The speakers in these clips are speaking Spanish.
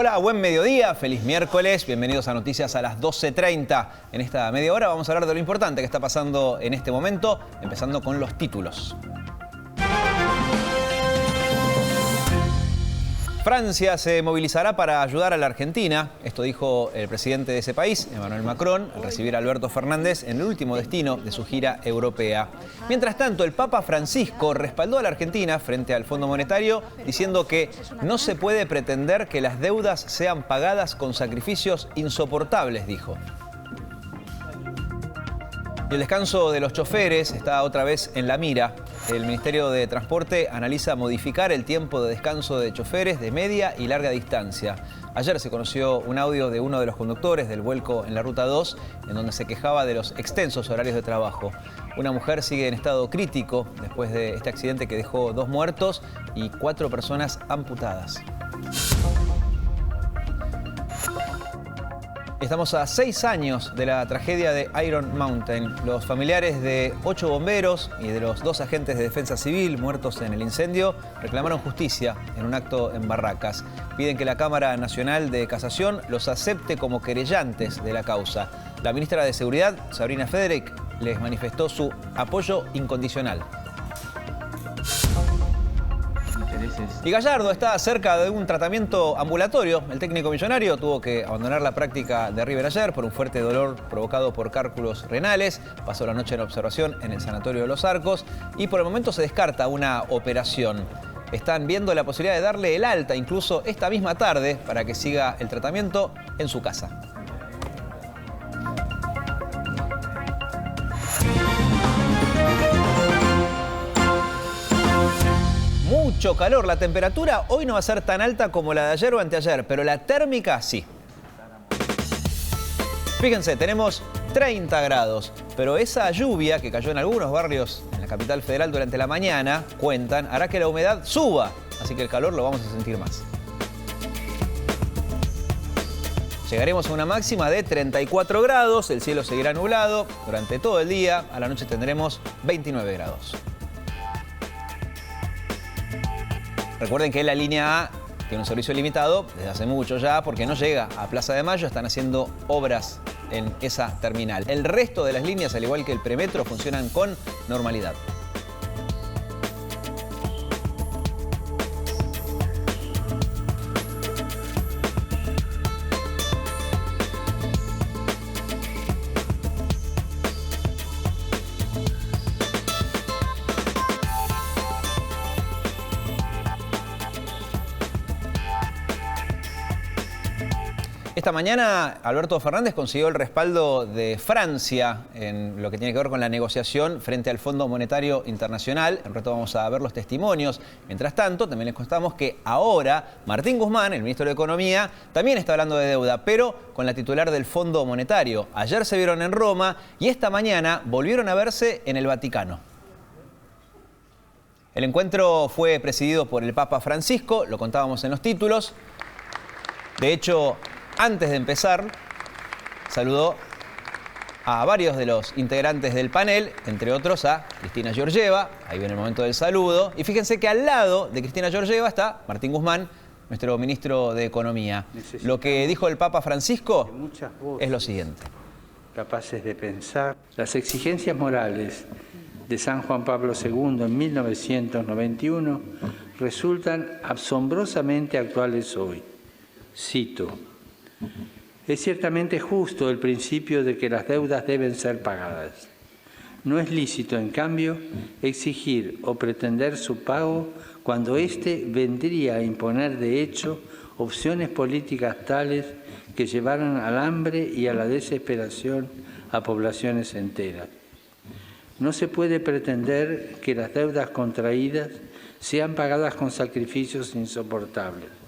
Hola, buen mediodía, feliz miércoles, bienvenidos a Noticias a las 12:30. En esta media hora vamos a hablar de lo importante que está pasando en este momento, empezando con los títulos. Francia se movilizará para ayudar a la Argentina. Esto dijo el presidente de ese país, Emmanuel Macron, al recibir a Alberto Fernández en el último destino de su gira europea. Mientras tanto, el Papa Francisco respaldó a la Argentina frente al Fondo Monetario, diciendo que no se puede pretender que las deudas sean pagadas con sacrificios insoportables, dijo. Y el descanso de los choferes está otra vez en la mira. El Ministerio de Transporte analiza modificar el tiempo de descanso de choferes de media y larga distancia. Ayer se conoció un audio de uno de los conductores del vuelco en la Ruta 2, en donde se quejaba de los extensos horarios de trabajo. Una mujer sigue en estado crítico después de este accidente que dejó 2 muertos y 4 personas amputadas. Estamos a 6 años de la tragedia de Iron Mountain. Los familiares de 8 bomberos y de los 2 agentes de defensa civil muertos en el incendio reclamaron justicia en un acto en Barracas. Piden que la Cámara Nacional de Casación los acepte como querellantes de la causa. La ministra de Seguridad, Sabrina Frederick, les manifestó su apoyo incondicional. Y Gallardo está cerca de un tratamiento ambulatorio. El técnico millonario tuvo que abandonar la práctica de River ayer por un fuerte dolor provocado por cálculos renales. Pasó la noche en observación en el Sanatorio de Los Arcos y por el momento se descarta una operación. Están viendo la posibilidad de darle el alta incluso esta misma tarde para que siga el tratamiento en su casa. Mucho calor, la temperatura hoy no va a ser tan alta como la de ayer o anteayer, pero la térmica sí. Fíjense, tenemos 30 grados, pero esa lluvia que cayó en algunos barrios en la capital federal durante la mañana, cuentan, hará que la humedad suba, así que el calor lo vamos a sentir más. Llegaremos a una máxima de 34 grados, el cielo seguirá nublado durante todo el día, a la noche tendremos 29 grados. Recuerden que la línea A tiene un servicio limitado desde hace mucho ya porque no llega a Plaza de Mayo, están haciendo obras en esa terminal. El resto de las líneas, al igual que el premetro, funcionan con normalidad. Esta mañana Alberto Fernández consiguió el respaldo de Francia en lo que tiene que ver con la negociación frente al Fondo Monetario Internacional. En rato vamos a ver los testimonios. Mientras tanto, también les contamos que ahora Martín Guzmán, el ministro de Economía, también está hablando de deuda, pero con la titular del Fondo Monetario. Ayer se vieron en Roma y esta mañana volvieron a verse en el Vaticano. El encuentro fue presidido por el Papa Francisco, lo contábamos en los títulos. De hecho, antes de empezar, saludó a varios de los integrantes del panel, entre otros a Cristina Georgieva. Ahí viene el momento del saludo. Y fíjense que al lado de Cristina Georgieva está Martín Guzmán, nuestro ministro de Economía. Lo que dijo el Papa Francisco es lo siguiente. Capaces de pensar. Las exigencias morales de San Juan Pablo II en 1991 resultan asombrosamente actuales hoy. Cito: es ciertamente justo el principio de que las deudas deben ser pagadas. No es lícito, en cambio, exigir o pretender su pago cuando éste vendría a imponer de hecho opciones políticas tales que llevaran al hambre y a la desesperación a poblaciones enteras. No se puede pretender que las deudas contraídas sean pagadas con sacrificios insoportables.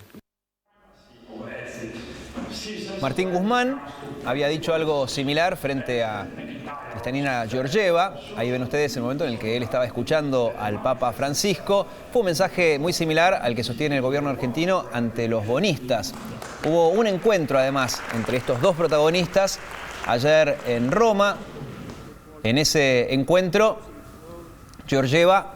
Martín Guzmán había dicho algo similar frente a Cristina Georgieva. Ahí ven ustedes el momento en el que él estaba escuchando al Papa Francisco. Fue un mensaje muy similar al que sostiene el gobierno argentino ante los bonistas. Hubo un encuentro, además, entre estos dos protagonistas ayer en Roma. En ese encuentro, Georgieva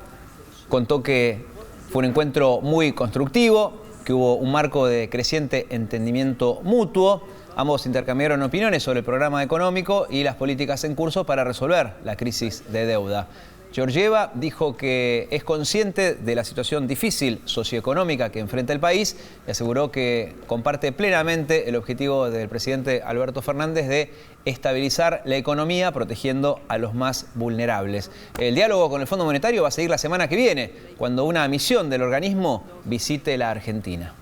contó que fue un encuentro muy constructivo, que hubo un marco de creciente entendimiento mutuo. Ambos intercambiaron opiniones sobre el programa económico y las políticas en curso para resolver la crisis de deuda. Georgieva dijo que es consciente de la situación difícil socioeconómica que enfrenta el país y aseguró que comparte plenamente el objetivo del presidente Alberto Fernández de estabilizar la economía protegiendo a los más vulnerables. El diálogo con el Fondo Monetario va a seguir la semana que viene, cuando una misión del organismo visite la Argentina.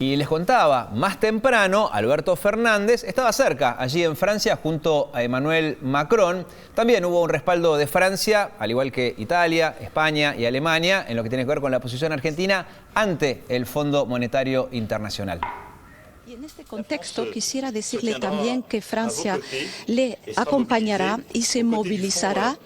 Y les contaba, más temprano, Alberto Fernández estaba cerca, allí en Francia, junto a Emmanuel Macron. También hubo un respaldo de Francia, al igual que Italia, España y Alemania, en lo que tiene que ver con la posición argentina ante el Fondo Monetario Internacional. Y en este contexto quisiera decirle también que Francia le acompañará y se movilizará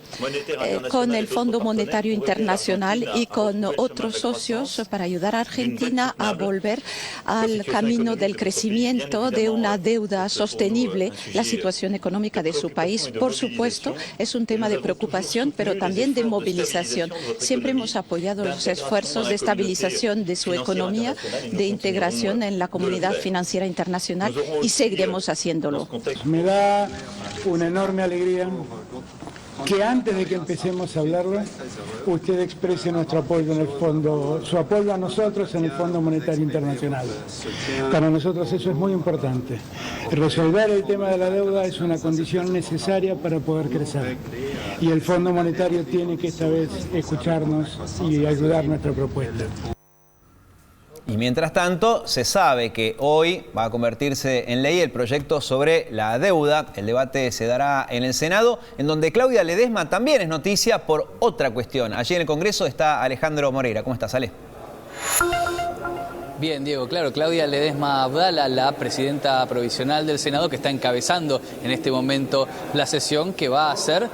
con el Fondo Monetario Internacional y con otros socios para ayudar a Argentina a volver al camino del crecimiento, de una deuda sostenible. La situación económica de su país, por supuesto, es un tema de preocupación, pero también de movilización. Siempre hemos apoyado los esfuerzos de estabilización de su economía, de integración en la comunidad financiera internacional y seguiremos haciéndolo. Me da una enorme alegría que antes de que empecemos a hablarlo, usted exprese nuestro apoyo en el fondo, su apoyo a nosotros en el Fondo Monetario Internacional. Para nosotros eso es muy importante. Resolver el tema de la deuda es una condición necesaria para poder crecer. Y el Fondo Monetario tiene que esta vez escucharnos y ayudar nuestra propuesta. Y mientras tanto, se sabe que hoy va a convertirse en ley el proyecto sobre la deuda. El debate se dará en el Senado, en donde Claudia Ledesma también es noticia por otra cuestión. Allí en el Congreso está Alejandro Moreira. ¿Cómo estás, Ale? Bien, Diego, claro, Claudia Ledesma Abdala, la presidenta provisional del Senado, que está encabezando en este momento la sesión, que va a ser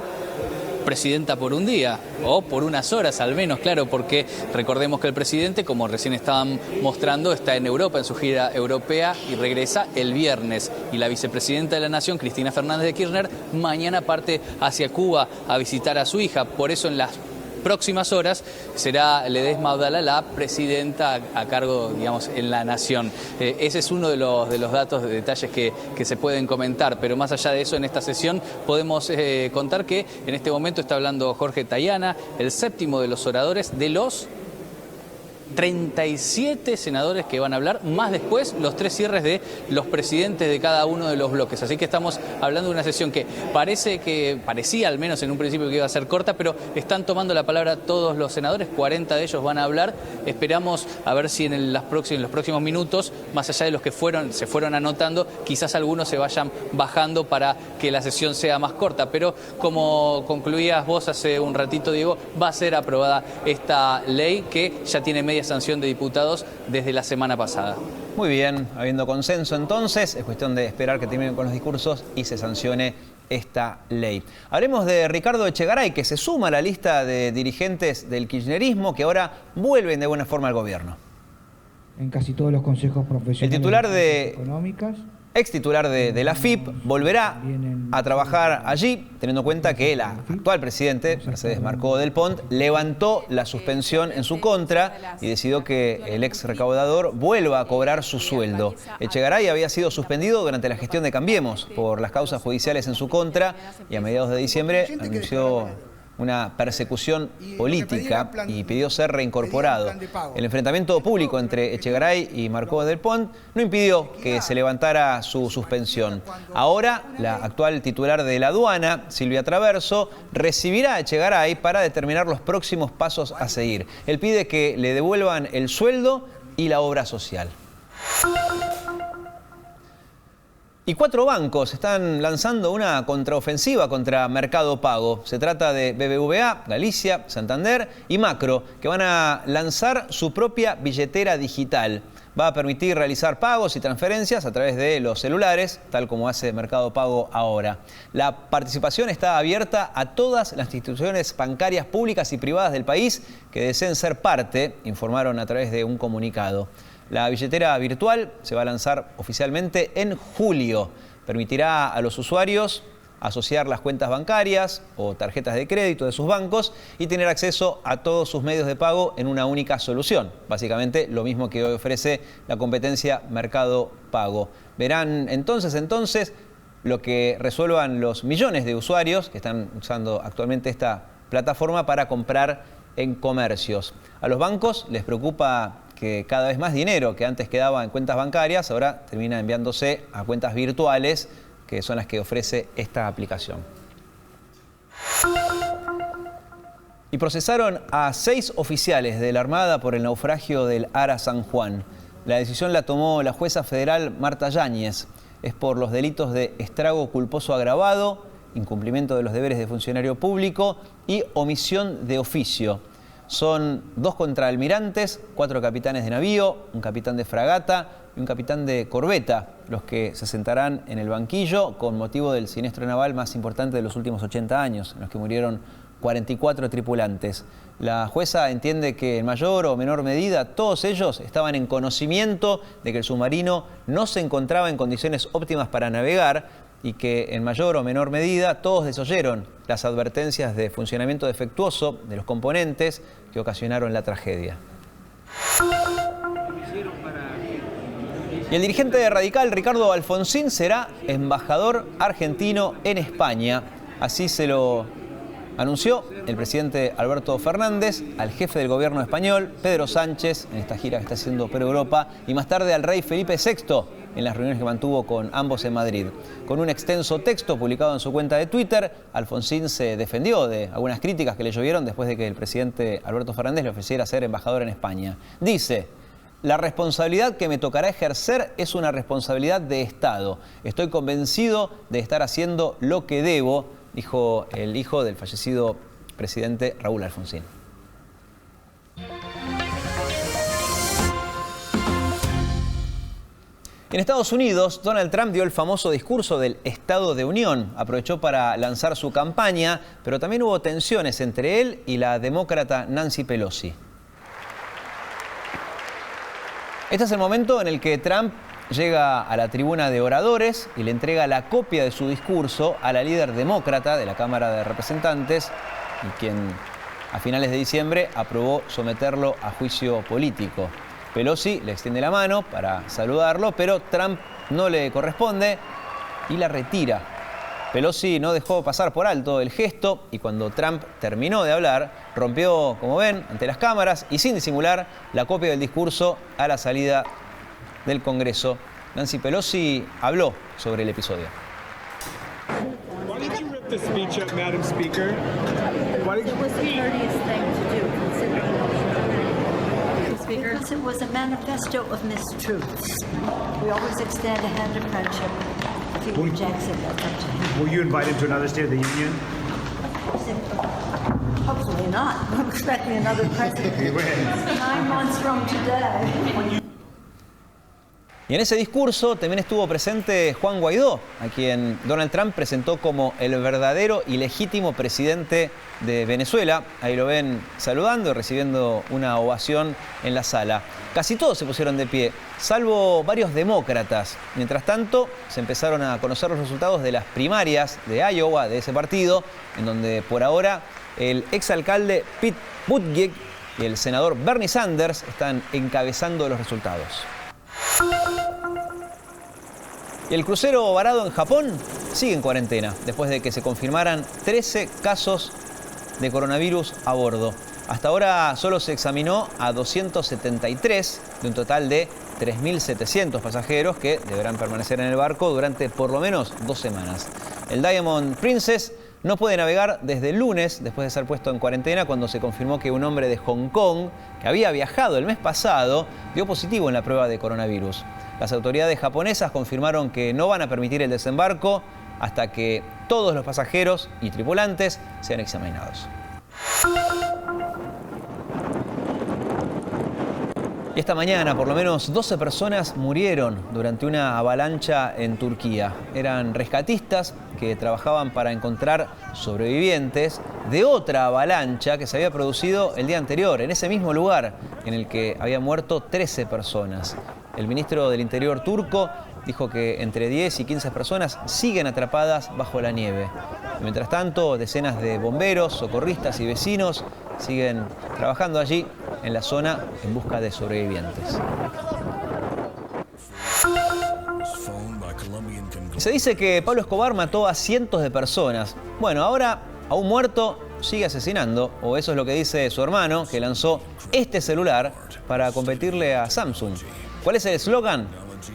presidenta por un día o por unas horas al menos, claro, porque recordemos que el presidente, como recién estaban mostrando, está en Europa, en su gira europea, y regresa el viernes. Y la vicepresidenta de la Nación, Cristina Fernández de Kirchner, mañana parte hacia Cuba a visitar a su hija. Por eso en las próximas horas será Ledesma Abdala la presidenta a cargo, digamos, en la Nación. Ese es uno de los datos, de detalles que se pueden comentar, pero más allá de eso, en esta sesión podemos contar que en este momento está hablando Jorge Tayana, el séptimo de los oradores de los 37 senadores que van a hablar, más después los 3 cierres de los presidentes de cada uno de los bloques. Así que estamos hablando de una sesión que parecía al menos en un principio que iba a ser corta, pero están tomando la palabra todos los senadores, 40 de ellos van a hablar. Esperamos a ver si en los próximos minutos, más allá de los que se fueron anotando, quizás algunos se vayan bajando para que la sesión sea más corta. Pero como concluías vos hace un ratito, Diego, va a ser aprobada esta ley que ya tiene media sanción de diputados desde la semana pasada. Muy bien, habiendo consenso entonces, es cuestión de esperar que terminen con los discursos y se sancione esta ley. Hablemos de Ricardo Echegaray, que se suma a la lista de dirigentes del kirchnerismo que ahora vuelven de buena forma al gobierno. En casi todos los consejos profesionales. El titular económicas. Ex titular de la FIP volverá a trabajar allí, teniendo en cuenta que la actual presidente, Mercedes Marcó del Pont, levantó la suspensión en su contra y decidió que el ex recaudador vuelva a cobrar su sueldo. Echegaray había sido suspendido durante la gestión de Cambiemos por las causas judiciales en su contra y a mediados de diciembre anunció una persecución política y pidió ser reincorporado. El enfrentamiento público entre Echegaray y Marcó del Pont no impidió que se levantara su suspensión. Ahora, la actual titular de la aduana, Silvia Traverso, recibirá a Echegaray para determinar los próximos pasos a seguir. Él pide que le devuelvan el sueldo y la obra social. Y 4 bancos están lanzando una contraofensiva contra Mercado Pago. Se trata de BBVA, Galicia, Santander y Macro, que van a lanzar su propia billetera digital. Va a permitir realizar pagos y transferencias a través de los celulares, tal como hace Mercado Pago ahora. La participación está abierta a todas las instituciones bancarias públicas y privadas del país que deseen ser parte, informaron a través de un comunicado. La billetera virtual se va a lanzar oficialmente en julio. Permitirá a los usuarios asociar las cuentas bancarias o tarjetas de crédito de sus bancos y tener acceso a todos sus medios de pago en una única solución. Básicamente lo mismo que hoy ofrece la competencia Mercado Pago. Verán entonces lo que resuelvan los millones de usuarios que están usando actualmente esta plataforma para comprar en comercios. A los bancos les preocupa que cada vez más dinero que antes quedaba en cuentas bancarias ahora termina enviándose a cuentas virtuales, que son las que ofrece esta aplicación. Y procesaron a 6 oficiales de la Armada por el naufragio del Ara San Juan. La decisión la tomó la jueza federal Marta Yáñez. Es por los delitos de estrago culposo agravado, incumplimiento de los deberes de funcionario público y omisión de oficio. Son 2 contraalmirantes, 4 capitanes de navío, un capitán de fragata y un capitán de corbeta, los que se sentarán en el banquillo con motivo del siniestro naval más importante de los últimos 80 años, en los que murieron 44 tripulantes. La jueza entiende que en mayor o menor medida todos ellos estaban en conocimiento de que el submarino no se encontraba en condiciones óptimas para navegar y que en mayor o menor medida todos desoyeron las advertencias de funcionamiento defectuoso de los componentes que ocasionaron la tragedia. Y el dirigente radical Ricardo Alfonsín será embajador argentino en España. Así se lo anunció el presidente Alberto Fernández al jefe del gobierno español, Pedro Sánchez, en esta gira que está haciendo por Europa, y más tarde al rey Felipe VI en las reuniones que mantuvo con ambos en Madrid. Con un extenso texto publicado en su cuenta de Twitter, Alfonsín se defendió de algunas críticas que le llovieron después de que el presidente Alberto Fernández le ofreciera ser embajador en España. Dice: la responsabilidad que me tocará ejercer es una responsabilidad de Estado. Estoy convencido de estar haciendo lo que debo, dijo el hijo del fallecido presidente Raúl Alfonsín. En Estados Unidos, Donald Trump dio el famoso discurso del Estado de Unión. Aprovechó para lanzar su campaña, pero también hubo tensiones entre él y la demócrata Nancy Pelosi. Este es el momento en el que Trump llega a la tribuna de oradores y le entrega la copia de su discurso a la líder demócrata de la Cámara de Representantes, y quien a finales de diciembre aprobó someterlo a juicio político. Pelosi le extiende la mano para saludarlo, pero Trump no le corresponde y la retira. Pelosi no dejó pasar por alto el gesto y cuando Trump terminó de hablar, rompió, como ven, ante las cámaras y sin disimular la copia del discurso a la salida del Congreso. Nancy Pelosi habló sobre el episodio. Why did you rip the speech up, Madam Speaker? Why did you... It was the courteous thing to do, considering because it was a manifesto of mistruths. We always extend a hand of friendship. If he rejects it, that's up to him. Were you invited to another State of the Union? Hopefully not. I'm expecting another president 9 months from today. Y en ese discurso también estuvo presente Juan Guaidó, a quien Donald Trump presentó como el verdadero y legítimo presidente de Venezuela. Ahí lo ven saludando y recibiendo una ovación en la sala. Casi todos se pusieron de pie, salvo varios demócratas. Mientras tanto, se empezaron a conocer los resultados de las primarias de Iowa, de ese partido, en donde por ahora el exalcalde Pete Buttigieg y el senador Bernie Sanders están encabezando los resultados. Y el crucero varado en Japón sigue en cuarentena, después de que se confirmaran 13 casos de coronavirus a bordo. Hasta ahora solo se examinó a 273 de un total de 3.700 pasajeros que deberán permanecer en el barco durante por lo menos 2 semanas. El Diamond Princess no puede navegar desde el lunes, después de ser puesto en cuarentena, cuando se confirmó que un hombre de Hong Kong, que había viajado el mes pasado, dio positivo en la prueba de coronavirus. Las autoridades japonesas confirmaron que no van a permitir el desembarco hasta que todos los pasajeros y tripulantes sean examinados. Y esta mañana, por lo menos 12 personas murieron durante una avalancha en Turquía. Eran rescatistas que trabajaban para encontrar sobrevivientes de otra avalancha que se había producido el día anterior, en ese mismo lugar en el que habían muerto 13 personas. El ministro del Interior turco dijo que entre 10 y 15 personas siguen atrapadas bajo la nieve. Mientras tanto, decenas de bomberos, socorristas y vecinos siguen trabajando allí en la zona en busca de sobrevivientes. Se dice que Pablo Escobar mató a cientos de personas. Bueno, ahora, aún muerto, sigue asesinando, o eso es lo que dice su hermano, que lanzó este celular para competirle a Samsung. ¿Cuál es el eslogan?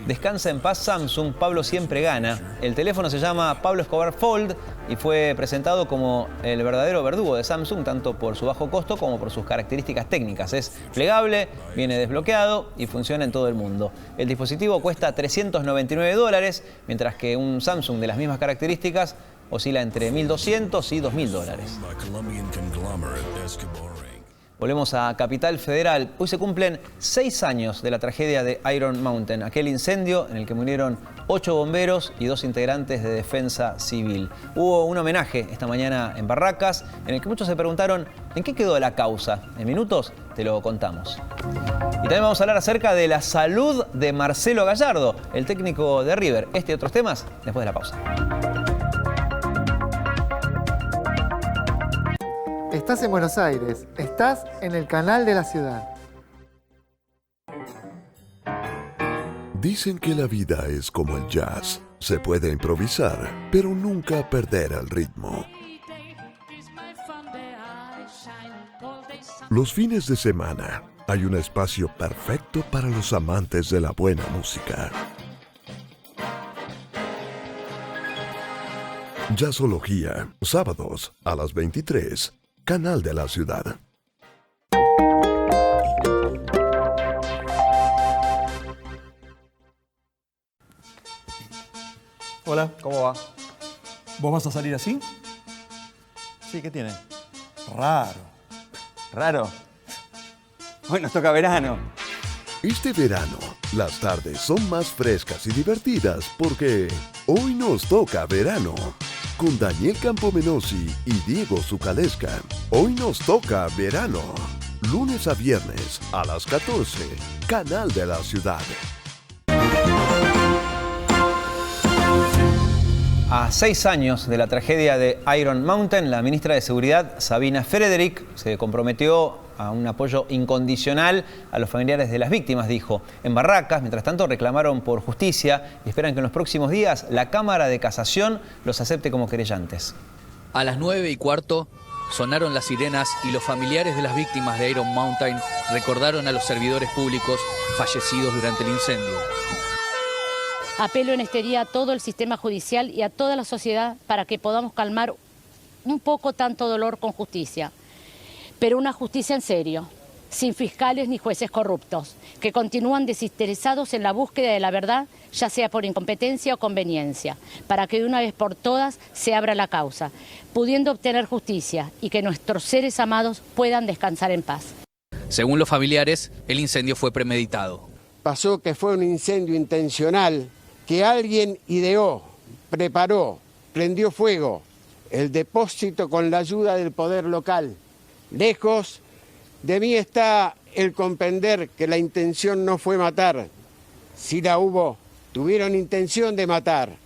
Descansa en paz Samsung, Pablo siempre gana. El teléfono se llama Pablo Escobar Fold y fue presentado como el verdadero verdugo de Samsung, tanto por su bajo costo como por sus características técnicas. Es plegable, viene desbloqueado y funciona en todo el mundo. El dispositivo cuesta $399, mientras que un Samsung de las mismas características oscila entre $1.200 y $2.000. Volvemos a Capital Federal. Hoy se cumplen 6 años de la tragedia de Iron Mountain, aquel incendio en el que murieron 8 bomberos y 2 integrantes de defensa civil. Hubo un homenaje esta mañana en Barracas, en el que muchos se preguntaron ¿en qué quedó la causa? En minutos te lo contamos. Y también vamos a hablar acerca de la salud de Marcelo Gallardo, el técnico de River. Este y otros temas después de la pausa. Estás en Buenos Aires, estás en el canal de la ciudad. Dicen que la vida es como el jazz. Se puede improvisar, pero nunca perder el ritmo. Los fines de semana hay un espacio perfecto para los amantes de la buena música. Jazzología, sábados a las 23. Canal de la Ciudad. Hola. ¿Cómo va? ¿Vos vas a salir así? Sí, ¿qué tiene? Raro. ¿Raro? Hoy nos toca verano. Este verano, las tardes son más frescas y divertidas porque hoy nos toca verano. Con Daniel Campomenosi y Diego Zucalesca. Hoy nos toca verano. Lunes a viernes a las 14. Canal de la Ciudad. A 6 años de la tragedia de Iron Mountain, la ministra de Seguridad, Sabina Frederick, se comprometió a un apoyo incondicional a los familiares de las víctimas, dijo. En Barracas, mientras tanto, reclamaron por justicia y esperan que en los próximos días la Cámara de Casación los acepte como querellantes. A las 9:15 sonaron las sirenas y los familiares de las víctimas de Iron Mountain recordaron a los servidores públicos fallecidos durante el incendio. Apelo en este día a todo el sistema judicial y a toda la sociedad para que podamos calmar un poco tanto dolor con justicia. Pero una justicia en serio, sin fiscales ni jueces corruptos, que continúan desinteresados en la búsqueda de la verdad, ya sea por incompetencia o conveniencia, para que de una vez por todas se abra la causa, pudiendo obtener justicia y que nuestros seres amados puedan descansar en paz. Según los familiares, el incendio fue premeditado. Pasó que fue un incendio intencional que alguien ideó, preparó, prendió fuego el depósito con la ayuda del poder local. Lejos de mí está el comprender que la intención no fue matar. Si la hubo, tuvieron intención de matar,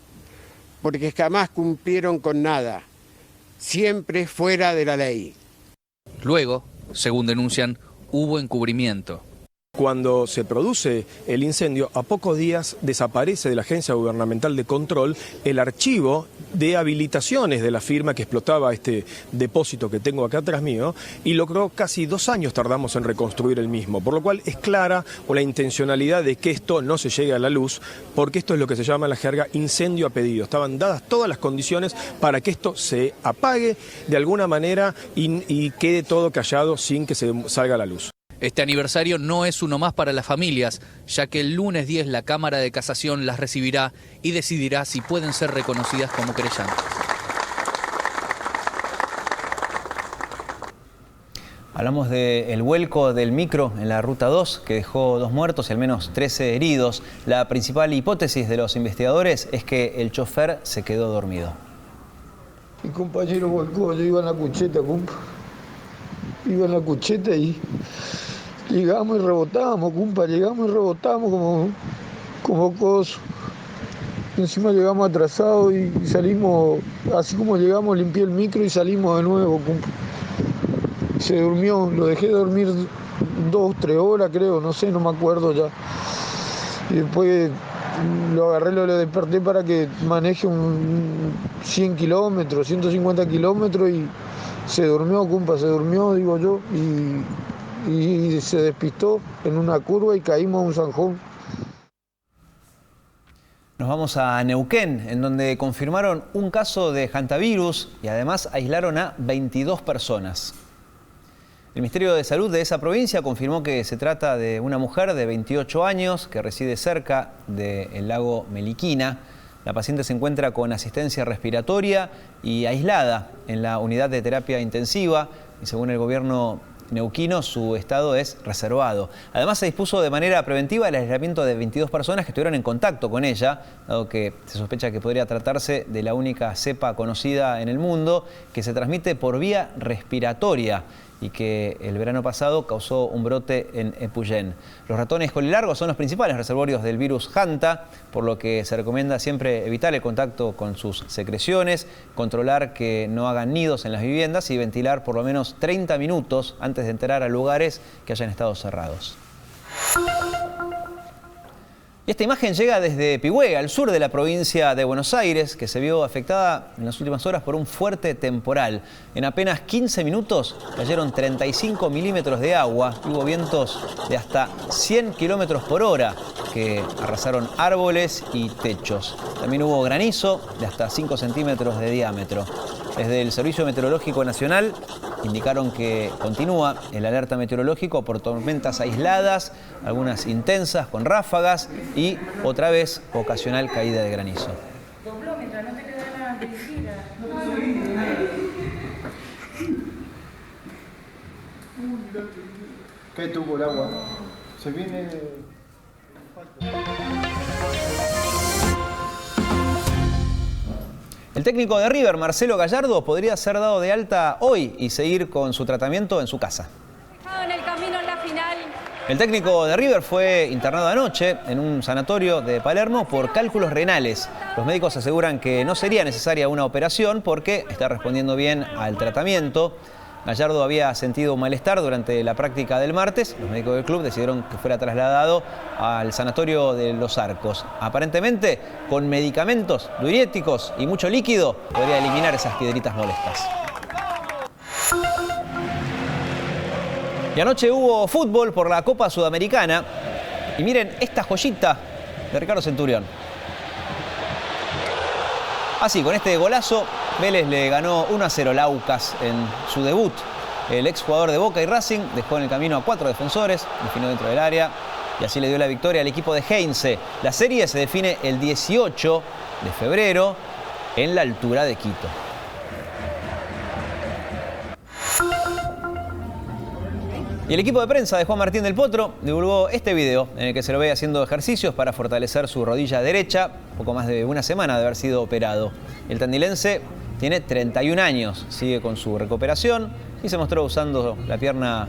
porque jamás cumplieron con nada, siempre fuera de la ley. Luego, según denuncian, hubo encubrimiento. Cuando se produce el incendio, a pocos días desaparece de la Agencia Gubernamental de Control el archivo de habilitaciones de la firma que explotaba este depósito que tengo acá atrás mío, y logró casi 2 años tardamos en reconstruir el mismo, por lo cual es clara la intencionalidad de que esto no se llegue a la luz, porque esto es lo que se llama en la jerga incendio a pedido. Estaban dadas todas las condiciones para que esto se apague de alguna manera y quede todo callado sin que se salga a la luz. Este aniversario no es uno más para las familias, ya que el lunes 10 la Cámara de Casación las recibirá y decidirá si pueden ser reconocidas como querellantes. Hablamos del vuelco del micro en la Ruta 2, que dejó 2 muertos y al menos 13 heridos. La principal hipótesis de los investigadores es que el chofer se quedó dormido. Mi compañero volcó, yo iba en la cucheta, compa. Iba en la cucheta y llegamos y rebotábamos, compa, como coso. Encima llegamos atrasados y salimos, así como llegamos, limpié el micro y salimos de nuevo, compa. Se durmió, lo dejé dormir 2 o 3 horas, creo, no sé, no me acuerdo ya. Y después lo agarré, lo desperté para que maneje un 100 kilómetros, 150 kilómetros y se durmió, compa, se durmió, digo yo, y se despistó en una curva y caímos a un zanjón. Nos vamos a Neuquén, en donde confirmaron un caso de hantavirus y además aislaron a 22 personas. El Ministerio de Salud de esa provincia confirmó que se trata de una mujer de 28 años que reside cerca del lago Meliquina. La paciente se encuentra con asistencia respiratoria y aislada en la unidad de terapia intensiva y según el gobierno neuquino su estado es reservado. Además se dispuso de manera preventiva el aislamiento de 22 personas que estuvieron en contacto con ella, dado que se sospecha que podría tratarse de la única cepa conocida en el mundo que se transmite por vía respiratoria y que el verano pasado causó un brote en Epuyén. Los ratones colilargos son los principales reservorios del virus Hanta, por lo que se recomienda siempre evitar el contacto con sus secreciones, controlar que no hagan nidos en las viviendas y ventilar por lo menos 30 minutos antes de entrar a lugares que hayan estado cerrados. Y esta imagen llega desde Pigüé, al sur de la provincia de Buenos Aires, que se vio afectada en las últimas horas por un fuerte temporal. En apenas 15 minutos cayeron 35 milímetros de agua y hubo vientos de hasta 100 kilómetros por hora que arrasaron árboles y techos. También hubo granizo de hasta 5 centímetros de diámetro. Desde el Servicio Meteorológico Nacional indicaron que continúa el alerta meteorológico por tormentas aisladas, algunas intensas con ráfagas y otra vez ocasional caída de granizo. ¿Qué tuvo el agua? Se viene... El técnico de River, Marcelo Gallardo, podría ser dado de alta hoy y seguir con su tratamiento en su casa. En el camino en la final. El técnico de River fue internado anoche en un sanatorio de Palermo por cálculos renales. Los médicos aseguran que no sería necesaria una operación porque está respondiendo bien al tratamiento. Gallardo había sentido un malestar durante la práctica del martes. Los médicos del club decidieron que fuera trasladado al sanatorio de Los Arcos. Aparentemente, con medicamentos diuréticos y mucho líquido, podría eliminar esas piedritas molestas. Y anoche hubo fútbol por la Copa Sudamericana. Y miren esta joyita de Ricardo Centurión. Así, con este golazo, Vélez le ganó 1-0 al Aucas en su debut. El exjugador de Boca y Racing dejó en el camino a 4 defensores, definió dentro del área y así le dio la victoria al equipo de Heinze. La serie se define el 18 de febrero en la altura de Quito. Y el equipo de prensa de Juan Martín del Potro divulgó este video en el que se lo ve haciendo ejercicios para fortalecer su rodilla derecha, poco más de una semana de haber sido operado. El tandilense tiene 31 años, sigue con su recuperación y se mostró usando la pierna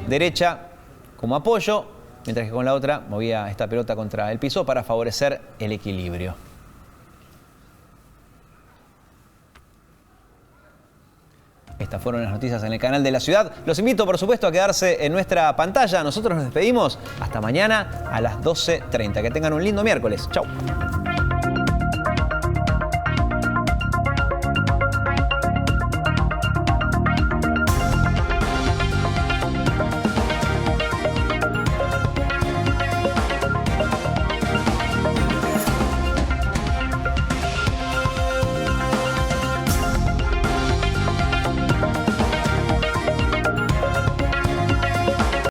derecha como apoyo, mientras que con la otra movía esta pelota contra el piso para favorecer el equilibrio. Estas fueron las noticias en el canal de la ciudad. Los invito, por supuesto, a quedarse en nuestra pantalla. Nosotros nos despedimos hasta mañana a las 12:30. Que tengan un lindo miércoles. Chau.